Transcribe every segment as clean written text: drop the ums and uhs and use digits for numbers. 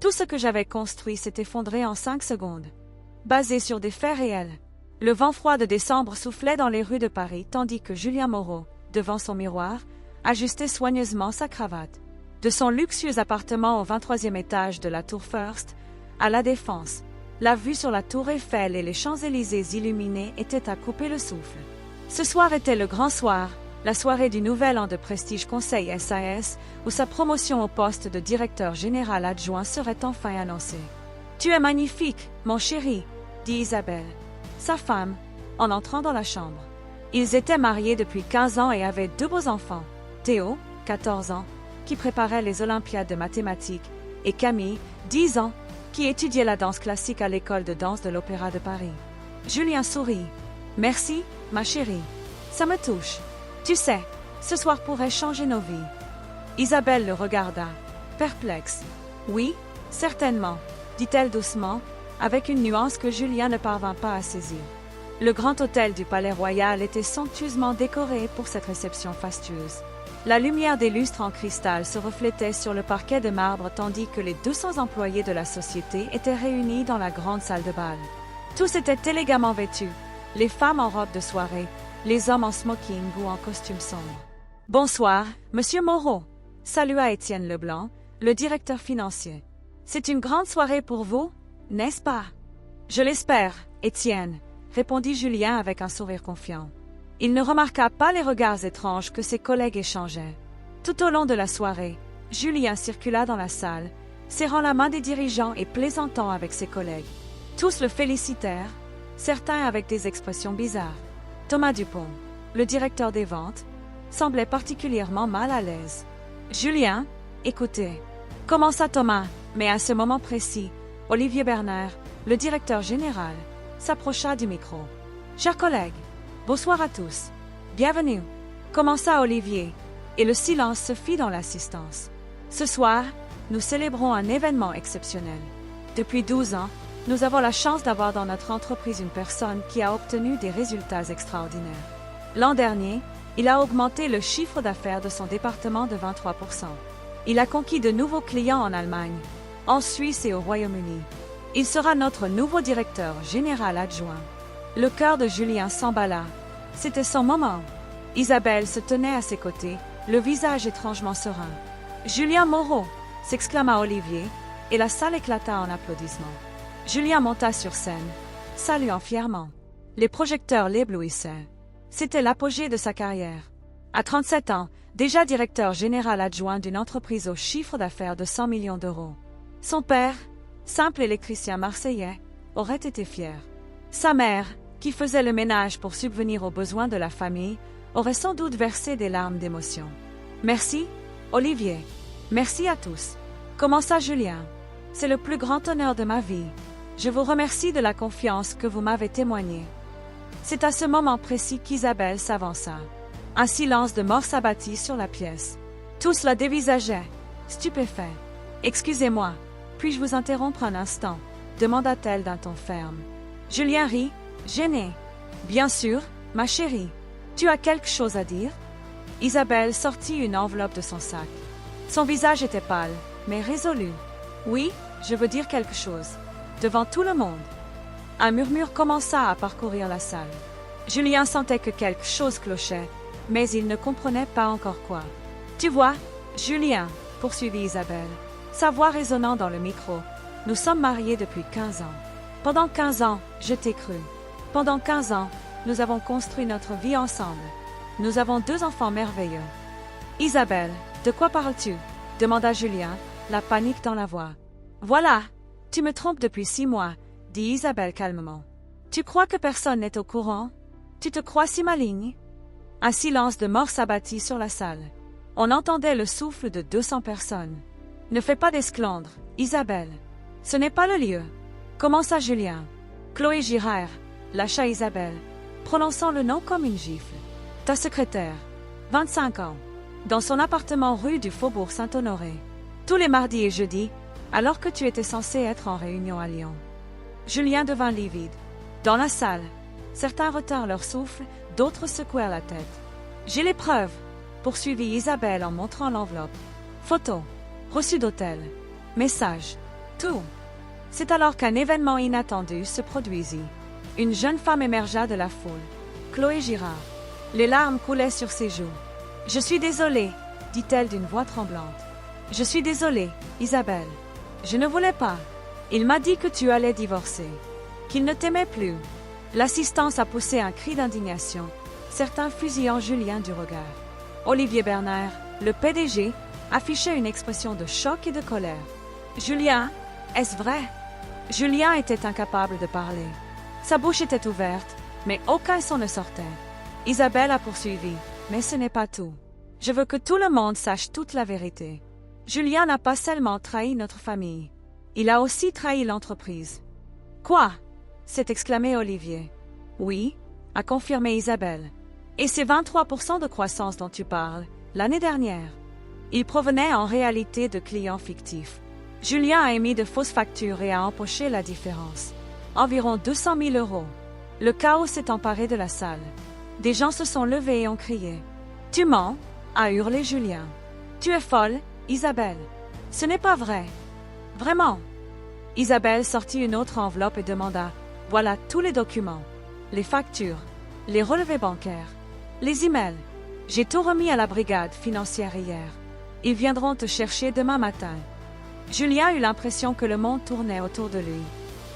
Tout ce que j'avais construit s'est effondré en 5 secondes. Basé sur des faits réels. Le vent froid de décembre soufflait dans les rues de Paris tandis que Julien Moreau, devant son miroir, ajustait soigneusement sa cravate. De son luxueux appartement au 23e étage de la Tour First, à La Défense, la vue sur la Tour Eiffel et les Champs-Élysées illuminés était à couper le souffle. Ce soir était le grand soir, la soirée du nouvel an de Prestige Conseil SAS, où sa promotion au poste de directeur général adjoint serait enfin annoncée. « Tu es magnifique, mon chéri, » dit Isabelle, sa femme, en entrant dans la chambre. Ils étaient mariés depuis 15 ans et avaient 2 beaux enfants, Théo, 14 ans, qui préparait les Olympiades de mathématiques, et Camille, 10 ans, qui étudiait la danse classique à l'école de danse de l'Opéra de Paris. Julien sourit. « Merci, ma chérie. Ça me touche. Tu sais, ce soir pourrait changer nos vies. » Isabelle le regarda, perplexe. « Oui, certainement, » dit-elle doucement, avec une nuance que Julien ne parvint pas à saisir. Le grand hôtel du Palais Royal était somptueusement décoré pour cette réception fastueuse. La lumière des lustres en cristal se reflétait sur le parquet de marbre tandis que les 200 employés de la société étaient réunis dans la grande salle de bal. Tous étaient élégamment vêtus, les femmes en robe de soirée, les hommes en smoking ou en costume sombre. « Bonsoir, Monsieur Moreau », salua Étienne Leblanc, le directeur financier. « C'est une grande soirée pour vous, n'est-ce pas ?»« Je l'espère, Étienne », répondit Julien avec un sourire confiant. Il ne remarqua pas les regards étranges que ses collègues échangeaient. Tout au long de la soirée, Julien circula dans la salle, serrant la main des dirigeants et plaisantant avec ses collègues. Tous le félicitèrent, certains avec des expressions bizarres. Thomas Dupont, le directeur des ventes, semblait particulièrement mal à l'aise. « Julien, écoutez, » commença Thomas, mais à ce moment précis, Olivier Bernard, le directeur général, s'approcha du micro. « Chers collègues, bonsoir à tous. Bienvenue, » commença Olivier, et le silence se fit dans l'assistance. « Ce soir, nous célébrons un événement exceptionnel. Depuis 12 ans, nous avons la chance d'avoir dans notre entreprise une personne qui a obtenu des résultats extraordinaires. L'an dernier, il a augmenté le chiffre d'affaires de son département de 23%. Il a conquis de nouveaux clients en Allemagne, en Suisse et au Royaume-Uni. Il sera notre nouveau directeur général adjoint. » Le cœur de Julien s'emballa. C'était son moment. Isabelle se tenait à ses côtés, le visage étrangement serein. « Julien Moreau !» s'exclama Olivier, et la salle éclata en applaudissements. Julien monta sur scène, saluant fièrement. Les projecteurs l'éblouissaient. C'était l'apogée de sa carrière. À 37 ans, déjà directeur général adjoint d'une entreprise au chiffre d'affaires de 100 millions d'euros. Son père, simple électricien marseillais, aurait été fier. Sa mère, qui faisait le ménage pour subvenir aux besoins de la famille, aurait sans doute versé des larmes d'émotion. « Merci, Olivier. Merci à tous. » commença Julien. « C'est le plus grand honneur de ma vie. Je vous remercie de la confiance que vous m'avez témoignée. » C'est à ce moment précis qu'Isabelle s'avança. Un silence de mort s'abattit sur la pièce. Tous la dévisageaient, stupéfaits. « Excusez-moi, puis-je vous interrompre un instant ?» demanda-t-elle d'un ton ferme. Julien rit, gêné. « Bien sûr, ma chérie. Tu as quelque chose à dire ?» Isabelle sortit une enveloppe de son sac. Son visage était pâle, mais résolu. « Oui, je veux dire quelque chose. Devant tout le monde. » Un murmure commença à parcourir la salle. Julien sentait que quelque chose clochait, mais il ne comprenait pas encore quoi. « Tu vois, Julien, » poursuivit Isabelle, sa voix résonnant dans le micro, « nous sommes mariés depuis 15 ans. Pendant 15 ans, je t'ai cru. Pendant 15 ans, nous avons construit notre vie ensemble. Nous avons 2 enfants merveilleux. » « Isabelle, de quoi parles-tu » demanda Julien, la panique dans la voix. « Voilà, tu me trompes depuis 6 mois, » dit Isabelle calmement. « Tu crois que personne n'est au courant? Tu te crois si maligne ?» Un silence de mort s'abattit sur la salle. On entendait le souffle de 200 personnes. « Ne fais pas d'esclandre, Isabelle. Ce n'est pas le lieu. » commença Julien. Chloé Girard lâcha Isabelle, prononçant le nom comme une gifle. « Ta secrétaire, 25 ans, dans son appartement rue du Faubourg Saint-Honoré, tous les mardis et jeudis, alors que tu étais censé être en réunion à Lyon. » Julien devint livide. Dans la salle, certains retinrent leur souffle, d'autres secouèrent la tête. « J'ai les preuves », poursuivit Isabelle en montrant l'enveloppe. « Photos, reçu d'hôtel, messages. Tout. C'est alors qu'un événement inattendu se produisit. Une jeune femme émergea de la foule. Chloé Girard. Les larmes coulaient sur ses joues. « Je suis désolée, dit-elle d'une voix tremblante. Je suis désolée, Isabelle. Je ne voulais pas. Il m'a dit que tu allais divorcer. Qu'il ne t'aimait plus. » L'assistance a poussé un cri d'indignation, certains fusillant Julien du regard. Olivier Bernard, le PDG, affichait une expression de choc et de colère. « Julien, est-ce vrai ?» Julien était incapable de parler. Sa bouche était ouverte, mais aucun son ne sortait. Isabelle a poursuivi, mais ce n'est pas tout. Je veux que tout le monde sache toute la vérité. Julien n'a pas seulement trahi notre famille. Il a aussi trahi l'entreprise. Quoi? S'est exclamé Olivier. Oui, a confirmé Isabelle. Et ces 23% de croissance dont tu parles, l'année dernière. Ils provenaient en réalité de clients fictifs. Julien a émis de fausses factures et a empoché la différence. Environ 200 000 euros. Le chaos s'est emparé de la salle. Des gens se sont levés et ont crié. « Tu mens !» a hurlé Julien. « Tu es folle, Isabelle. Ce n'est pas vrai. Vraiment. » Isabelle sortit une autre enveloppe et demanda « Voilà tous les documents. Les factures, les relevés bancaires, les emails. J'ai tout remis à la brigade financière hier. Ils viendront te chercher demain matin. » Julien eut l'impression que le monde tournait autour de lui.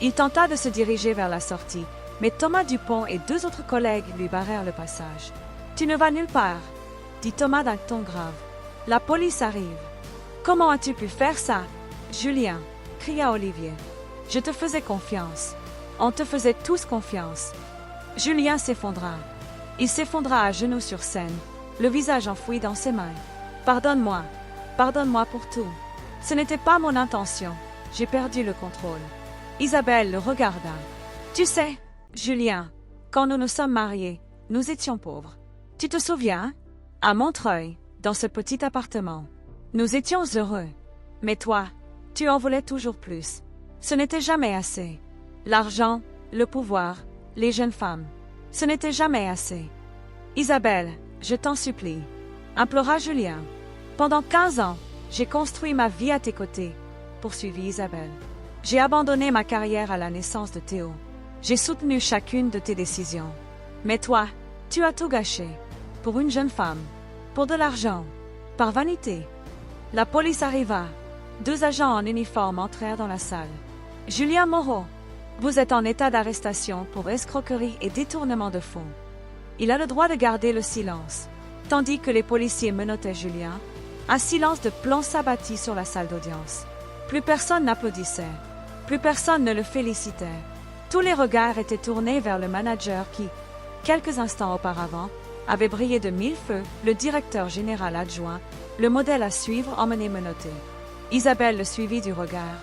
Il tenta de se diriger vers la sortie, mais Thomas Dupont et deux autres collègues lui barrèrent le passage. « Tu ne vas nulle part, » dit Thomas d'un ton grave. « La police arrive. »« Comment as-tu pu faire ça, Julien ?» cria Olivier. « Je te faisais confiance. On te faisait tous confiance. » Julien s'effondra. Il s'effondra à genoux sur scène, le visage enfoui dans ses mains. « Pardonne-moi. Pardonne-moi pour tout. Ce n'était pas mon intention. J'ai perdu le contrôle. » Isabelle le regarda. « Tu sais, Julien, quand nous nous sommes mariés, nous étions pauvres. Tu te souviens? À Montreuil, dans ce petit appartement. Nous étions heureux. Mais toi, tu en voulais toujours plus. Ce n'était jamais assez. L'argent, le pouvoir, les jeunes femmes. Ce n'était jamais assez. Isabelle, je t'en supplie. » implora Julien. « Pendant 15 ans, j'ai construit ma vie à tes côtés, » poursuivit Isabelle. « J'ai abandonné ma carrière à la naissance de Théo. J'ai soutenu chacune de tes décisions. Mais toi, tu as tout gâché. Pour une jeune femme. Pour de l'argent. Par vanité. » La police arriva. 2 agents en uniforme entrèrent dans la salle. « Julien Moreau, vous êtes en état d'arrestation pour escroquerie et détournement de fonds. Il a le droit de garder le silence. » Tandis que les policiers menottaient Julien, un silence de plomb s'abattit sur la salle d'audience. Plus personne n'applaudissait. Plus personne ne le félicitait. Tous les regards étaient tournés vers le manager qui, quelques instants auparavant, avait brillé de 1000 feux, le directeur général adjoint, le modèle à suivre emmené menotté. Isabelle le suivit du regard,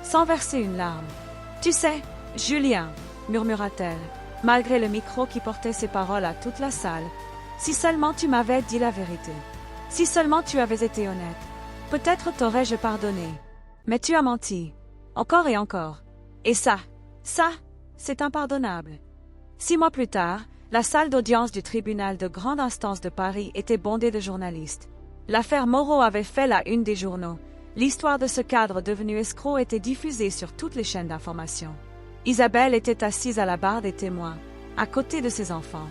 sans verser une larme. « Tu sais, Julien, » murmura-t-elle, malgré le micro qui portait ses paroles à toute la salle, « si seulement tu m'avais dit la vérité. Si seulement tu avais été honnête, peut-être t'aurais-je pardonné. Mais tu as menti. Encore et encore. Et ça, c'est impardonnable. » 6 mois plus tard, la salle d'audience du tribunal de grande instance de Paris était bondée de journalistes. L'affaire Moreau avait fait la une des journaux. L'histoire de ce cadre devenu escroc était diffusée sur toutes les chaînes d'information. Isabelle était assise à la barre des témoins, à côté de ses enfants.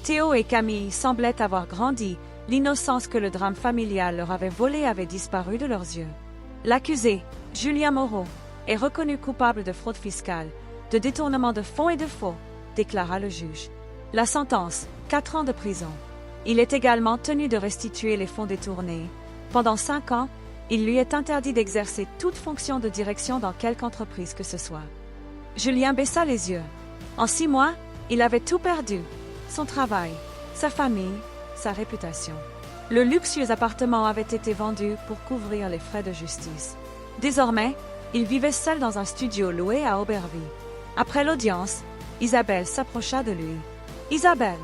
Théo et Camille semblaient avoir grandi, l'innocence que le drame familial leur avait volée avait disparu de leurs yeux. L'accusé, Julien Moreau, est reconnu coupable de fraude fiscale, de détournement de fonds et de faux, déclara le juge. La sentence, 4 ans de prison. Il est également tenu de restituer les fonds détournés. Pendant 5 ans, il lui est interdit d'exercer toute fonction de direction dans quelque entreprise que ce soit. Julien baissa les yeux. En 6 mois, il avait tout perdu. Son travail, sa famille, sa réputation. Le luxueux appartement avait été vendu pour couvrir les frais de justice. Désormais, il vivait seul dans un studio loué à Aubervilliers. Après l'audience, Isabelle s'approcha de lui. « Isabelle,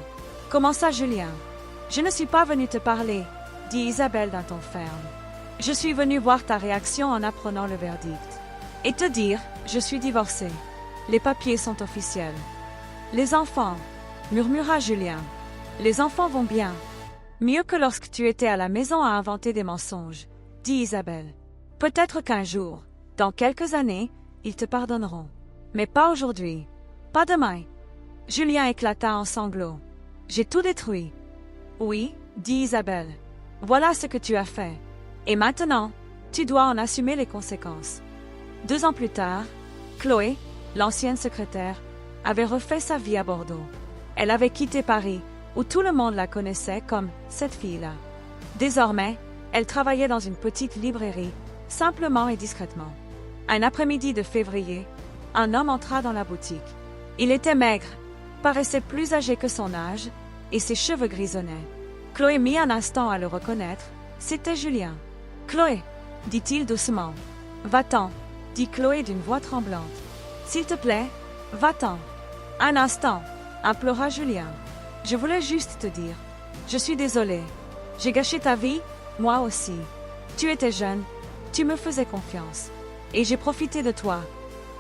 commença Julien. « Je ne suis pas venue te parler, » dit Isabelle d'un ton ferme. « Je suis venue voir ta réaction en apprenant le verdict. Et te dire, je suis divorcée. Les papiers sont officiels. »« Les enfants, » murmura Julien. « Les enfants vont bien. Mieux que lorsque tu étais à la maison à inventer des mensonges, » dit Isabelle. « Peut-être qu'un jour, Dans quelques années, ils te pardonneront. Mais pas aujourd'hui. Pas demain. Julien éclata en sanglots. J'ai tout détruit. Oui, dit Isabelle. Voilà ce que tu as fait. Et maintenant, tu dois en assumer les conséquences. 2 ans plus tard, Chloé, l'ancienne secrétaire, avait refait sa vie à Bordeaux. Elle avait quitté Paris, où tout le monde la connaissait comme cette fille-là. Désormais, elle travaillait dans une petite librairie, simplement et discrètement. Un après-midi de février, un homme entra dans la boutique. Il était maigre, paraissait plus âgé que son âge, et ses cheveux grisonnaient. Chloé mit un instant à le reconnaître, c'était Julien. « Chloé, dit-il doucement. « Va-t'en, dit Chloé d'une voix tremblante. « S'il te plaît, va-t'en. » « Un instant, implora Julien. « Je voulais juste te dire. Je suis désolée. J'ai gâché ta vie, moi aussi. Tu étais jeune, tu me faisais confiance. Et j'ai profité de toi. »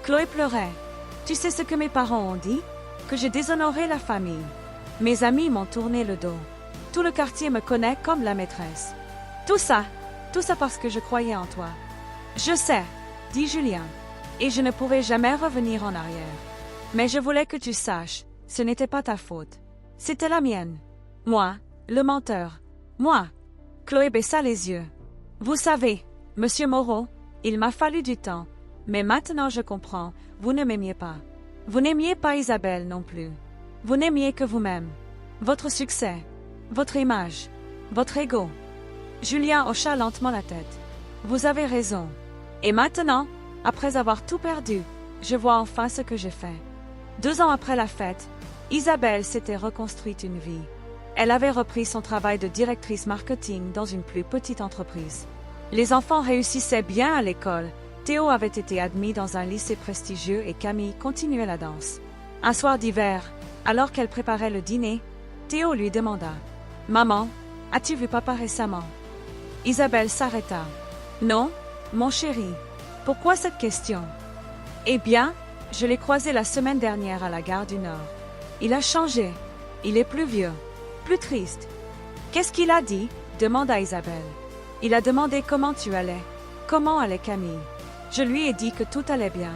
Chloé pleurait. « Tu sais ce que mes parents ont dit? Que j'ai déshonoré la famille. Mes amis m'ont tourné le dos. Tout le quartier me connaît comme la maîtresse. Tout ça parce que je croyais en toi. »« Je sais, dit Julien, et je ne pourrai jamais revenir en arrière. Mais je voulais que tu saches, ce n'était pas ta faute. C'était la mienne. Moi, le menteur. Moi. » Chloé baissa les yeux. « Vous savez, Monsieur Moreau, il m'a fallu du temps, mais maintenant je comprends, vous ne m'aimiez pas. Vous n'aimiez pas Isabelle non plus. Vous n'aimiez que vous-même. Votre succès, votre image, votre ego. » Julien hocha lentement la tête. « Vous avez raison. Et maintenant, après avoir tout perdu, je vois enfin ce que j'ai fait. » 2 ans après la fête, Isabelle s'était reconstruite une vie. Elle avait repris son travail de directrice marketing dans une plus petite entreprise. Les enfants réussissaient bien à l'école, Théo avait été admis dans un lycée prestigieux et Camille continuait la danse. Un soir d'hiver, alors qu'elle préparait le dîner, Théo lui demanda « Maman, as-tu vu papa récemment ?» Isabelle s'arrêta. « Non, mon chéri. Pourquoi cette question ?»« Eh bien, je l'ai croisé la semaine dernière à la gare du Nord. Il a changé. Il est plus vieux, plus triste. »« Qu'est-ce qu'il a dit ?» demanda Isabelle. « Il a demandé comment tu allais. Comment allait Camille. Je lui ai dit que tout allait bien.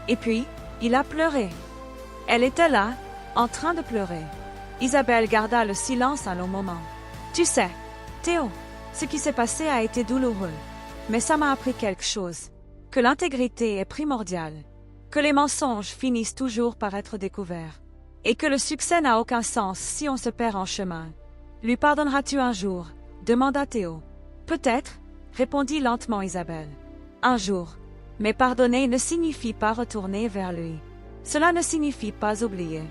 Et puis, il a pleuré. » Elle était là, en train de pleurer. Isabelle garda le silence un long moment. « Tu sais, Théo, ce qui s'est passé a été douloureux. Mais ça m'a appris quelque chose. Que l'intégrité est primordiale. Que les mensonges finissent toujours par être découverts. Et que le succès n'a aucun sens si on se perd en chemin. Lui pardonneras-tu un jour ? Demanda Théo. Peut-être, répondit lentement Isabelle. Un jour. Mais pardonner ne signifie pas retourner vers lui. Cela ne signifie pas oublier.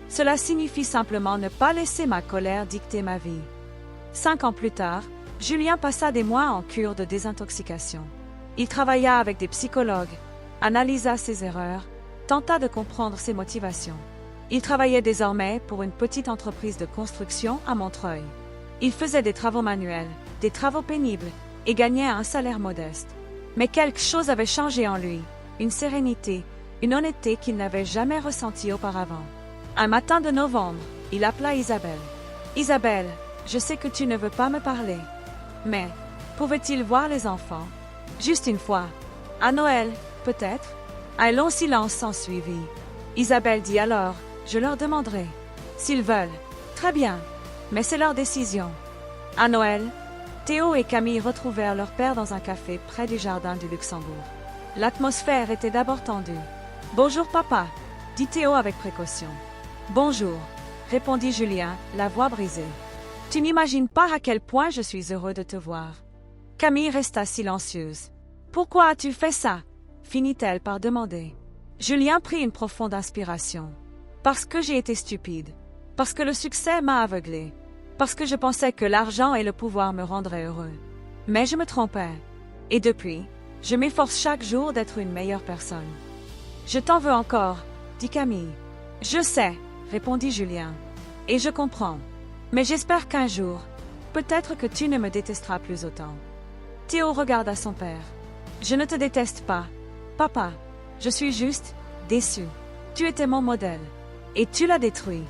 Cela signifie simplement ne pas laisser ma colère dicter ma vie. 5 ans plus tard, Julien passa des mois en cure de désintoxication. Il travailla avec des psychologues, analysa ses erreurs, tenta de comprendre ses motivations. Il travaillait désormais pour une petite entreprise de construction à Montreuil. Il faisait des travaux manuels, des travaux pénibles, et gagnait un salaire modeste. Mais quelque chose avait changé en lui, une sérénité, une honnêteté qu'il n'avait jamais ressentie auparavant. Un matin de novembre, il appela Isabelle. « Isabelle, je sais que tu ne veux pas me parler. Mais, pouvait-il voir les enfants? Juste une fois. À Noël, peut-être ?» Un long silence s'ensuivit. Isabelle dit alors, « Je leur demanderai. S'ils veulent. Très bien. Mais c'est leur décision. » À Noël, Théo et Camille retrouvèrent leur père dans un café près du jardin du Luxembourg. L'atmosphère était d'abord tendue. « Bonjour papa, » dit Théo avec précaution. « Bonjour, » répondit Julien, la voix brisée. « Tu n'imagines pas à quel point je suis heureux de te voir. » Camille resta silencieuse. « Pourquoi as-tu fait ça ?» finit-elle par demander. Julien prit une profonde inspiration. « Parce que j'ai été stupide. Parce que le succès m'a aveuglé. Parce que je pensais que l'argent et le pouvoir me rendraient heureux. Mais je me trompais. Et depuis, je m'efforce chaque jour d'être une meilleure personne. »« Je t'en veux encore, » dit Camille. « Je sais, » répondit Julien. « Et je comprends. Mais j'espère qu'un jour, peut-être que tu ne me détesteras plus autant. » Théo regarda son père. « Je ne te déteste pas, papa. Je suis juste déçu. Tu étais mon modèle. Et tu l'as détruit. »«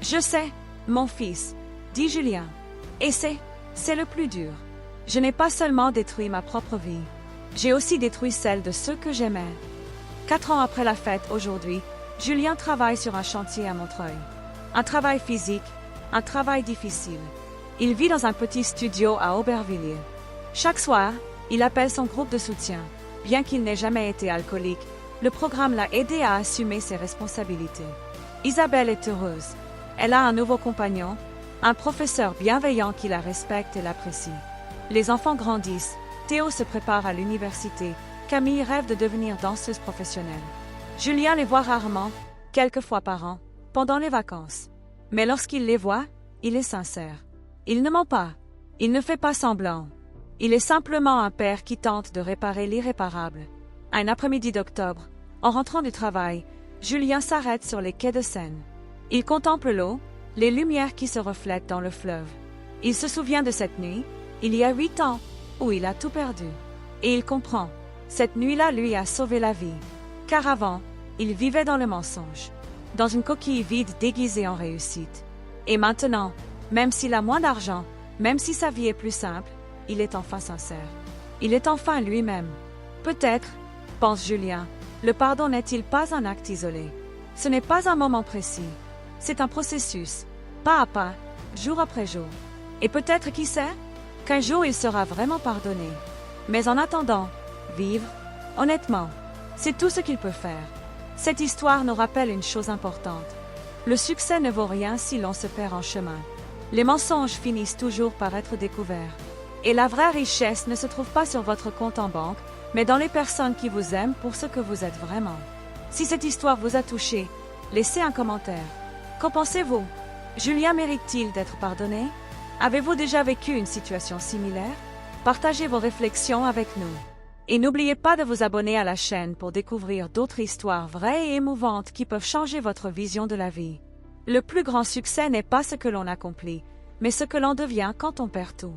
Je sais, mon fils, » dit Julien. « Et c'est le plus dur. Je n'ai pas seulement détruit ma propre vie. J'ai aussi détruit celles de ceux que j'aimais. 4 ans après la fête aujourd'hui, Julien travaille sur un chantier à Montreuil. Un travail physique, un travail difficile. Il vit dans un petit studio à Aubervilliers. Chaque soir, il appelle son groupe de soutien. Bien qu'il n'ait jamais été alcoolique, le programme l'a aidé à assumer ses responsabilités. Isabelle est heureuse. Elle a un nouveau compagnon, un professeur bienveillant qui la respecte et l'apprécie. Les enfants grandissent. Théo se prépare à l'université. Camille rêve de devenir danseuse professionnelle. Julien les voit rarement, quelques fois par an, pendant les vacances. Mais lorsqu'il les voit, il est sincère. Il ne ment pas. Il ne fait pas semblant. Il est simplement un père qui tente de réparer l'irréparable. Un après-midi d'octobre, en rentrant du travail, Julien s'arrête sur les quais de Seine. Il contemple l'eau, les lumières qui se reflètent dans le fleuve. Il se souvient de cette nuit, il y a 8 ans, où il a tout perdu. Et il comprend. Cette nuit-là lui a sauvé la vie. Car avant, il vivait dans le mensonge, dans une coquille vide déguisée en réussite. Et maintenant, même s'il a moins d'argent, même si sa vie est plus simple, il est enfin sincère. Il est enfin lui-même. Peut-être, pense Julien, le pardon n'est-il pas un acte isolé? Ce n'est pas un moment précis. C'est un processus, pas à pas, jour après jour. Et peut-être, qui sait, qu'un jour il sera vraiment pardonné. Mais en attendant, vivre, honnêtement, c'est tout ce qu'il peut faire. Cette histoire nous rappelle une chose importante. Le succès ne vaut rien si l'on se perd en chemin. Les mensonges finissent toujours par être découverts. Et la vraie richesse ne se trouve pas sur votre compte en banque, mais dans les personnes qui vous aiment pour ce que vous êtes vraiment. Si cette histoire vous a touché, laissez un commentaire. Qu'en pensez-vous? Julien mérite-t-il d'être pardonné? Avez-vous déjà vécu une situation similaire? Partagez vos réflexions avec nous. Et n'oubliez pas de vous abonner à la chaîne pour découvrir d'autres histoires vraies et émouvantes qui peuvent changer votre vision de la vie. Le plus grand succès n'est pas ce que l'on accomplit, mais ce que l'on devient quand on perd tout.